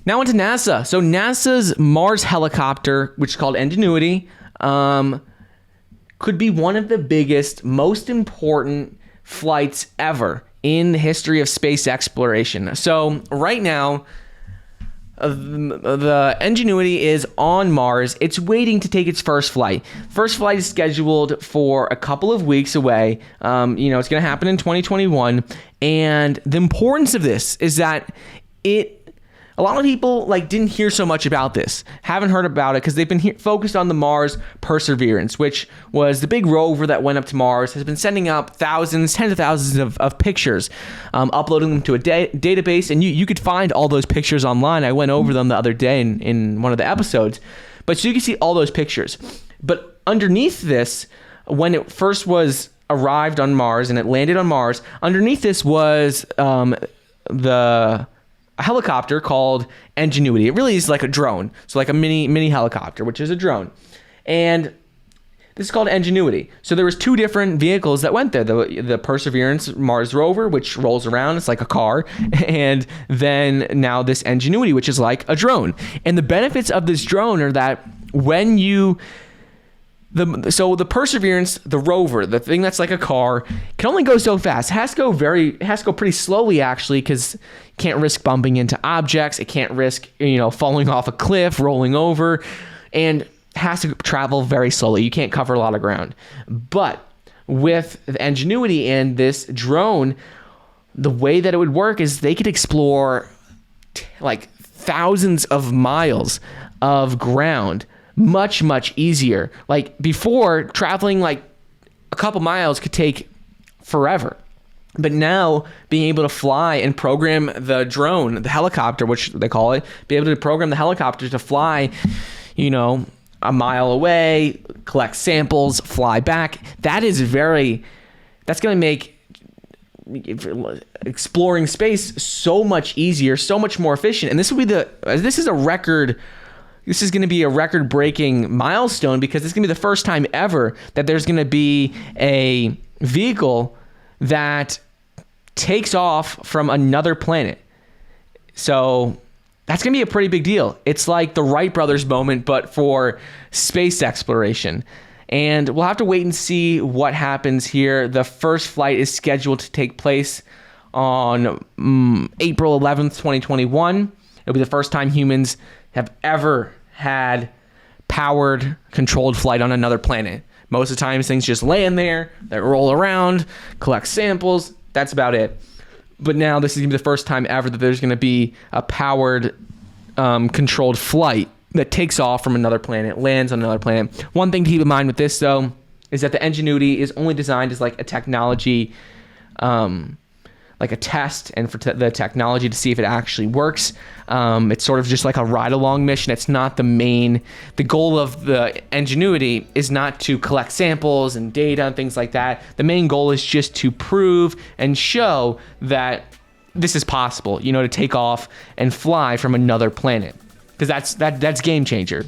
Now into NASA. So NASA's Mars helicopter, which is called Ingenuity, could be one of the biggest, most important flights ever in the history of space exploration. So right now, the Ingenuity is on Mars. It's waiting to take its first flight. First flight is scheduled for a couple of weeks away. It's going to happen in 2021. And the importance of this is that a lot of people didn't hear so much about this, haven't heard about it because they've been focused on the Mars Perseverance, which was the big rover that went up to Mars, has been sending up thousands, tens of thousands of pictures, uploading them to a database. And you could find all those pictures online. I went over them the other day in one of the episodes. But so you can see all those pictures. But underneath this, when it first arrived on Mars and it landed on Mars, underneath this was a helicopter called Ingenuity. It really is like a drone. So like a mini helicopter, which is a drone. And this is called Ingenuity. So there was two different vehicles that went there. The Perseverance Mars rover, which rolls around. It's like a car. And then now this Ingenuity, which is like a drone. And the benefits of this drone are that when the Perseverance, the rover, the thing that's like a car, can only go so fast. It has to go pretty slowly, actually, because you can't risk bumping into objects. It can't risk, falling off a cliff, rolling over, and has to travel very slowly. You can't cover a lot of ground. But with the Ingenuity and this drone, the way that it would work is they could explore thousands of miles of ground much, much easier. Like before, traveling a couple miles could take forever. But now being able to fly and program the drone, the helicopter, which they call it, be able to program the helicopter to fly, a mile away, collect samples, fly back. That's going to make exploring space so much easier, so much more efficient. And this is going to be a record-breaking milestone because it's going to be the first time ever that there's going to be a vehicle that takes off from another planet. So that's going to be a pretty big deal. It's like the Wright brothers moment, but for space exploration. And we'll have to wait and see what happens here. The first flight is scheduled to take place on April 11th, 2021. It'll be the first time humans have ever had powered, controlled flight on another planet. Most of the time, things just land there, they roll around, collect samples. That's about it. But now this is going to be the first time ever that there's going to be a powered, controlled flight that takes off from another planet, lands on another planet. One thing to keep in mind with this, though, is that the Ingenuity is only designed as a technology, like a test, and for the technology to see if it actually works. It's sort of just like a ride-along mission. It's not the goal of the Ingenuity is not to collect samples and data and things like that. The main goal is just to prove and show that this is possible, to take off and fly from another planet. Because that's game changer.